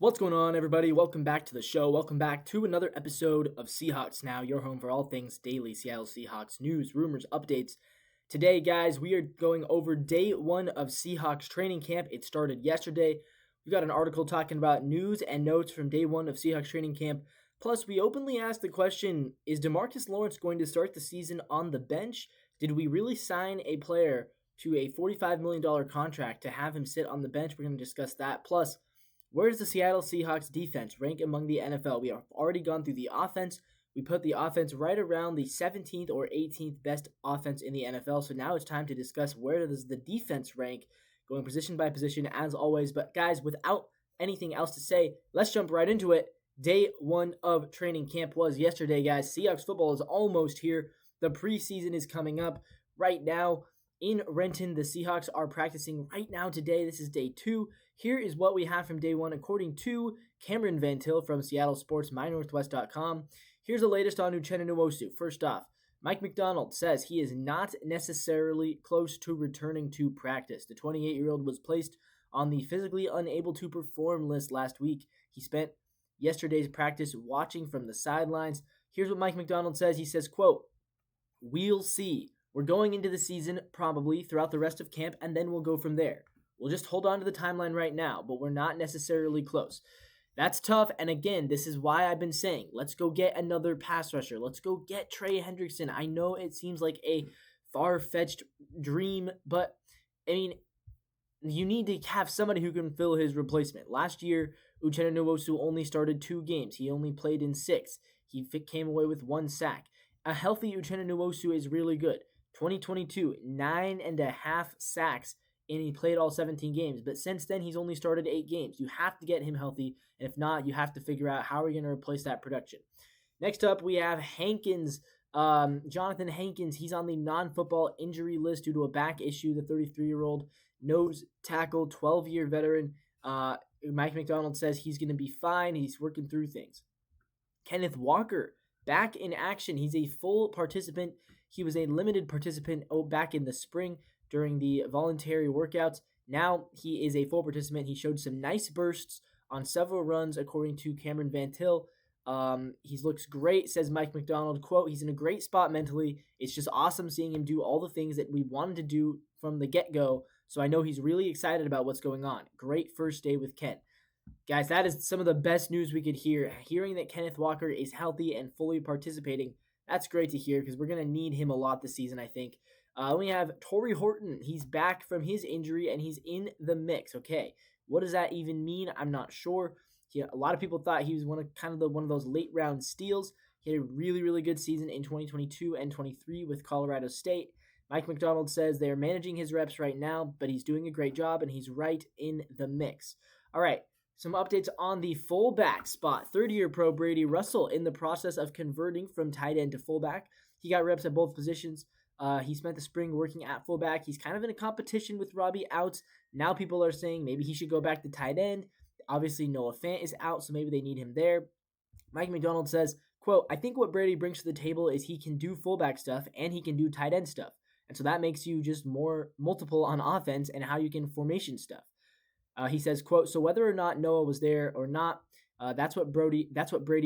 What's going on, everybody? Welcome back to the show. Welcome back to another episode of Seahawks Now, your home for all things daily Seattle Seahawks news, rumors, updates. Today, guys, we are going over day one of Seahawks training camp. It started yesterday. We got an article talking about news and notes from day one of Seahawks training camp. Plus, we openly asked the question, is Demarcus Lawrence going to start the season on the bench? Did we really sign a player to a $45 million contract to have him sit on the bench? We're going to discuss that. Plus, where does the Seattle Seahawks defense rank among the NFL? We have already gone through the offense. We put the offense right around the 17th or 18th best offense in the NFL. So now it's time to discuss where does the defense rank, going position by position as always. But guys, without anything else to say, let's jump right into it. Day one of training camp was yesterday, guys. Seahawks football is almost here. The preseason is coming up right now. In Renton, the Seahawks are practicing right now today. This is day two. Here is what we have from day one, according to Cameron Van Til from Seattle Sports, MyNorthwest.com. Here's the latest on Uchenna Nwosu. First off, Mike McDonald says he is not necessarily close to returning to practice. The 28-year-old was placed on the physically unable to perform list last week. He spent yesterday's practice watching from the sidelines. Here's what Mike McDonald says. He says, quote, "We'll see. We're going into the season probably throughout the rest of camp, and then we'll go from there. We'll just hold on to the timeline right now, but we're not necessarily close." That's tough, and again, this is why I've been saying, let's go get another pass rusher. Let's go get Trey Hendrickson. I know it seems like a far-fetched dream, but, I mean, you need to have somebody who can fill his replacement. Last year, Uchenna Nwosu only started 2 games. He only played in 6. He came away with 1 sack. A healthy Uchenna Nwosu is really good. 2022, 9.5 sacks, and he played all 17 games. But since then, he's only started 8 games. You have to get him healthy, and if not, you have to figure out how are you going to replace that production. Next up, we have Hankins, Jonathan Hankins. He's on the non-football injury list due to a back issue. The 33-year-old nose tackle, 12-year veteran. Mike McDonald says he's going to be fine. He's working through things. Kenneth Walker, back in action. He's a full participant. He was a limited participant back in the spring during the voluntary workouts. Now he is a full participant. He showed some nice bursts on several runs, according to Cameron Van Til. He looks great, says Mike McDonald. Quote, "He's in a great spot mentally. It's just awesome seeing him do all the things that we wanted to do from the get-go. So I know he's really excited about what's going on. Great first day with Ken." Guys, that is some of the best news we could hear. Hearing that Kenneth Walker is healthy and fully participating, that's great to hear because we're going to need him a lot this season, I think. We have Torrey Horton. He's back from his injury, and he's in the mix. Okay, what does that even mean? I'm not sure. A lot of people thought he was one of those late-round steals. He had a really, really good season in 2022 and 23 with Colorado State. Mike McDonald says they're managing his reps right now, but he's doing a great job, and he's right in the mix. All right. Some updates on the fullback spot. Third-year pro Brady Russell in the process of converting from tight end to fullback. He got reps at both positions. He spent the spring working at fullback. He's kind of in a competition with Robbie Outs. Now people are saying maybe he should go back to tight end. Obviously, Noah Fant is out, so maybe they need him there. Mike McDonald says, quote, "I think what Brady brings to the table is he can do fullback stuff and he can do tight end stuff. And so that makes you just more multiple on offense and how you can formation stuff." He says, quote, "So whether or not Noah was there or not, that's what Brady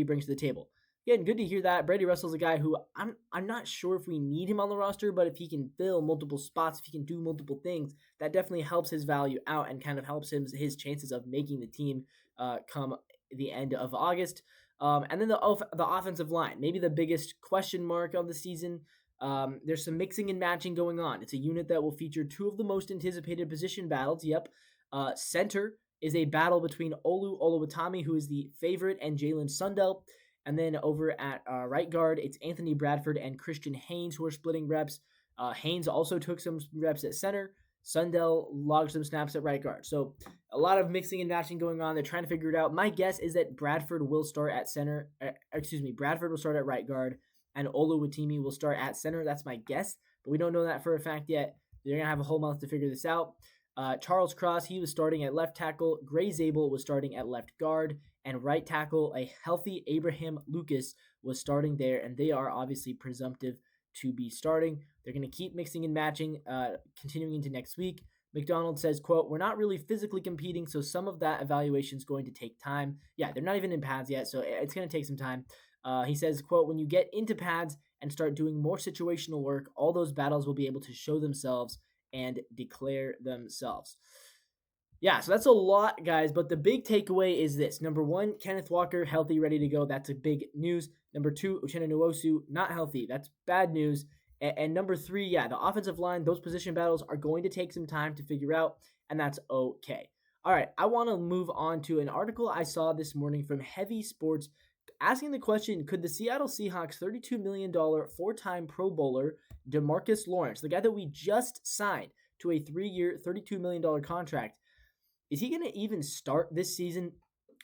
brings to the table." Again, good to hear that. Brady Russell's a guy who I'm not sure if we need him on the roster, but if he can fill multiple spots, if he can do multiple things, that definitely helps his value out and kind of helps his chances of making the team come the end of August. And then the offensive line, maybe the biggest question mark of the season. There's some mixing and matching going on. It's a unit that will feature 2 of the most anticipated position battles. Yep. Center is a battle between Olu Oluwatimi, who is the favorite, and Jalen Sundell. And then over at right guard, it's Anthony Bradford and Christian Haynes who are splitting reps. Haynes also took some reps at center. Sundell logged some snaps at right guard. So a lot of mixing and matching going on. They're trying to figure it out. My guess is that Bradford will start at center. Bradford will start at right guard, and Oluwatimi will start at center. That's my guess, but we don't know that for a fact yet. They're going to have a whole month to figure this out. Charles Cross, he was starting at left tackle. Gray Zabel was starting at left guard. And right tackle, a healthy Abraham Lucas was starting there. And they are obviously presumptive to be starting. They're going to keep mixing and matching, continuing into next week. McDonald says, quote, "We're not really physically competing, so some of that evaluation is going to take time." Yeah, they're not even in pads yet, so it's going to take some time. He says, quote, "When you get into pads and start doing more situational work, all those battles will be able to show themselves and declare themselves." Yeah, so that's a lot, guys. But the big takeaway is this. Number one, Kenneth Walker, healthy, ready to go. That's a big news. Number two, Uchenna Nwosu, not healthy. That's bad news. And number three, yeah, the offensive line, those position battles are going to take some time to figure out, and that's okay. All right, I want to move on to an article I saw this morning from Heavy Sports asking the question, could the Seattle Seahawks $32 million four-time Pro Bowler Demarcus Lawrence, the guy that we just signed to a 3-year, $32 million contract, is he going to even start this season?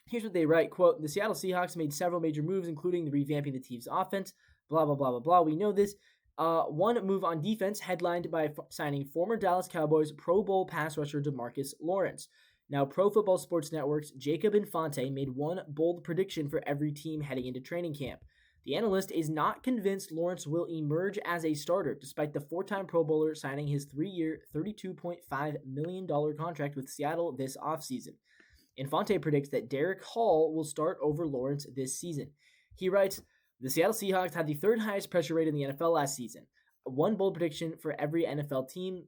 Here's what they write, quote, "The Seattle Seahawks made several major moves, including revamping the team's offense, blah, blah, blah, blah, blah. We know this. One move on defense, headlined by signing former Dallas Cowboys Pro Bowl pass rusher Demarcus Lawrence. Now, Pro Football Sports Network's Jacob Infante made one bold prediction for every team heading into training camp. The analyst is not convinced Lawrence will emerge as a starter, despite the four-time Pro Bowler signing his 3-year, $32.5 million contract with Seattle this offseason. Infante predicts that Derek Hall will start over Lawrence this season. He writes, "The Seattle Seahawks had the third highest pressure rate in the NFL last season. One bold prediction for every NFL team.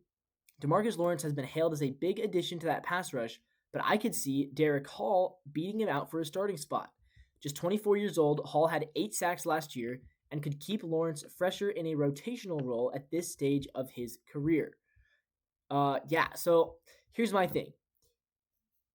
Demarcus Lawrence has been hailed as a big addition to that pass rush, but I could see Derek Hall beating him out for a starting spot. Just 24 years old, Hall had 8 sacks last year and could keep Lawrence fresher in a rotational role at this stage of his career." So here's my thing.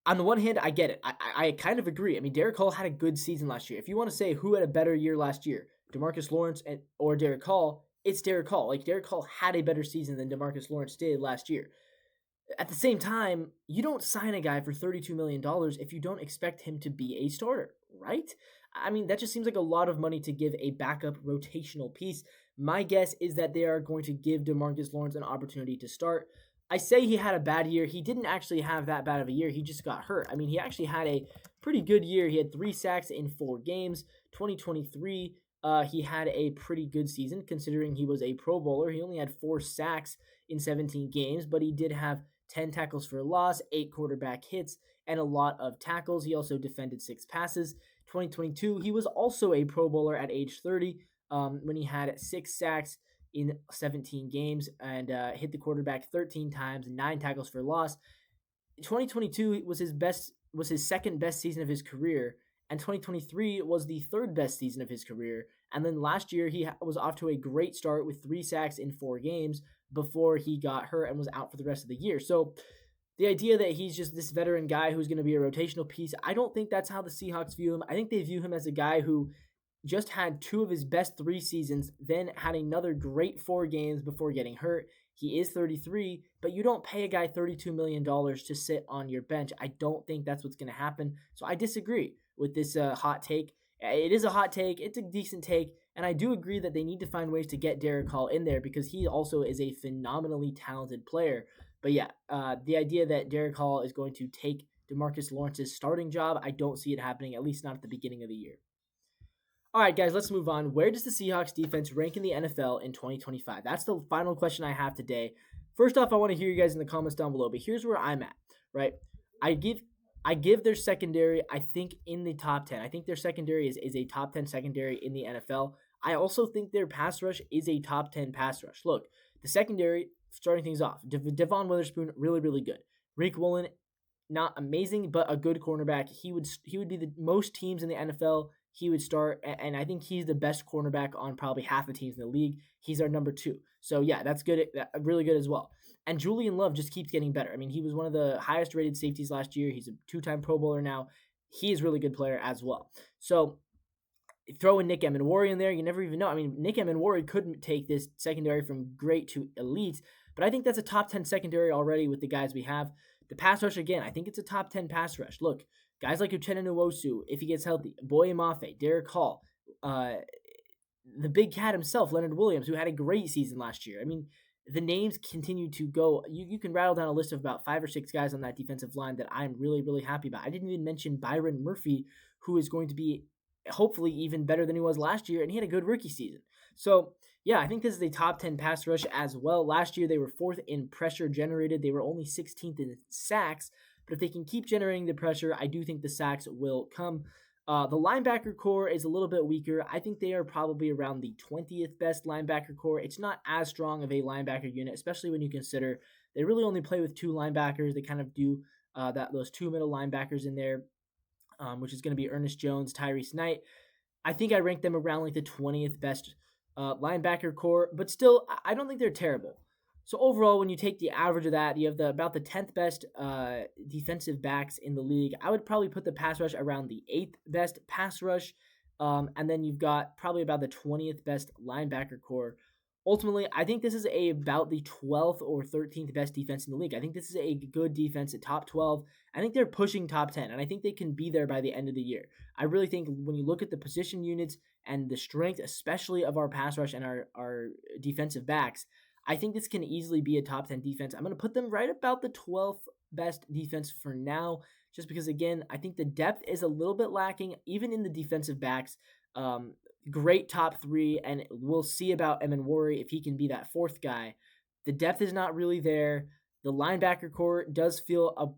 On the one hand, I get it. I kind of agree. I mean, Derek Hall had a good season last year. If you want to say who had a better year last year, Demarcus Lawrence or Derek Hall, it's Derek Hall. Like, Derek Hall had a better season than Demarcus Lawrence did last year. At the same time, you don't sign a guy for $32 million if you don't expect him to be a starter, right? I mean, that just seems like a lot of money to give a backup rotational piece. My guess is that they are going to give Demarcus Lawrence an opportunity to start. I say he had a bad year. He didn't actually have that bad of a year. He just got hurt. I mean, he actually had a pretty good year. He had 3 sacks in 4 games. 2023, he had a pretty good season considering he was a Pro Bowler. He only had 4 sacks in 17 games, but he did have 10 tackles for a loss, 8 quarterback hits, and a lot of tackles. He also defended 6 passes. 2022, he was also a Pro Bowler at age 30 when he had 6 sacks in 17 games and hit the quarterback 13 times and 9 tackles for loss. 2022 was his second best season of his career, and 2023 was the third best season of his career. And then last year he was off to a great start with 3 sacks in 4 games before he got hurt and was out for the rest of the year. So the idea that he's just this veteran guy who's going to be a rotational piece, I don't think that's how the Seahawks view him. I think they view him as a guy who just had 2 of his best 3 seasons, then had another great 4 games before getting hurt. He is 33, but you don't pay a guy $32 million to sit on your bench. I don't think that's what's going to happen. So I disagree with this hot take. It is a hot take. It's a decent take. And I do agree that they need to find ways to get Derek Hall in there because he also is a phenomenally talented player. But yeah, the idea that Derek Hall is going to take Demarcus Lawrence's starting job, I don't see it happening, at least not at the beginning of the year. All right, guys, let's move on. Where does the Seahawks defense rank in the NFL in 2025? That's the final question I have today. First off, I want to hear you guys in the comments down below, but here's where I'm at, right? I give their secondary, I think, in the top 10. I think their secondary is a top 10 secondary in the NFL. I also think their pass rush is a top 10 pass rush. Look, the secondary, starting things off, Devon Witherspoon, really, really good. Reek Woolen, not amazing, but a good cornerback. He would be the most teams in the NFL. He would start, and I think he's the best cornerback on probably half the teams in the league. He's our number 2. So, yeah, that's good, really good as well. And Julian Love just keeps getting better. I mean, he was one of the highest rated safeties last year. He's a 2-time Pro Bowler now. He is a really good player as well. So, throw in Nick Emmanwori in there. You never even know. I mean, Nick Emmanwori could take this secondary from great to elite, but I think that's a top 10 secondary already with the guys we have. The pass rush, again, I think it's a top 10 pass rush. Look, guys like Uchenna Nwosu, if he gets healthy, Boye Mafe, Derek Hall, the big cat himself, Leonard Williams, who had a great season last year. I mean, the names continue to go. You can rattle down a list of about 5 or 6 guys on that defensive line that I'm really, really happy about. I didn't even mention Byron Murphy, who is going to be hopefully even better than he was last year, and he had a good rookie season. So, Yeah, I think this is a top 10 pass rush as well. Last year, they were 4th in pressure generated. They were only 16th in sacks. But if they can keep generating the pressure, I do think the sacks will come. The linebacker core is a little bit weaker. I think they are probably around the 20th best linebacker core. It's not as strong of a linebacker unit, especially when you consider they really only play with 2 linebackers. They kind of do those 2 middle linebackers in there, which is going to be Ernest Jones, Tyrese Knight. I think I rank them around like the 20th best linebacker core, but still, I don't think they're terrible. So overall, when you take the average of that, you have about the 10th best defensive backs in the league. I would probably put the pass rush around the 8th best pass rush, and then you've got probably about the 20th best linebacker core. Ultimately, I think this is about the 12th or 13th best defense in the league. I think this is a good defense at top 12. I think they're pushing top 10, and I think they can be there by the end of the year. I really think when you look at the position units and the strength, especially of our pass rush and our defensive backs, I think this can easily be a top 10 defense. I'm going to put them right about the 12th best defense for now, just because, again, I think the depth is a little bit lacking, even in the defensive backs. Great top 3, and we'll see about Emenwari if he can be that 4th guy. The depth is not really there. The linebacker core does feel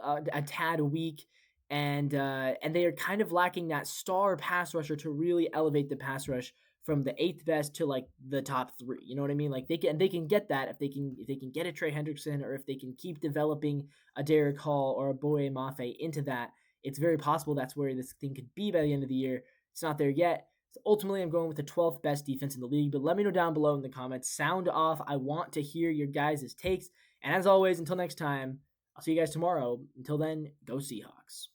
a tad weak, and they are kind of lacking that star pass rusher to really elevate the pass rush from the 8th best to like the top 3. You know what I mean? Like they can get that if they can get a Trey Hendrickson, or if they can keep developing a Derek Hall or a Boye Mafe into that. It's very possible that's where this thing could be by the end of the year. It's not there yet. So ultimately, I'm going with the 12th best defense in the league, but let me know down below in the comments. Sound off. I want to hear your guys' takes. And as always, until next time, I'll see you guys tomorrow. Until then, go Seahawks.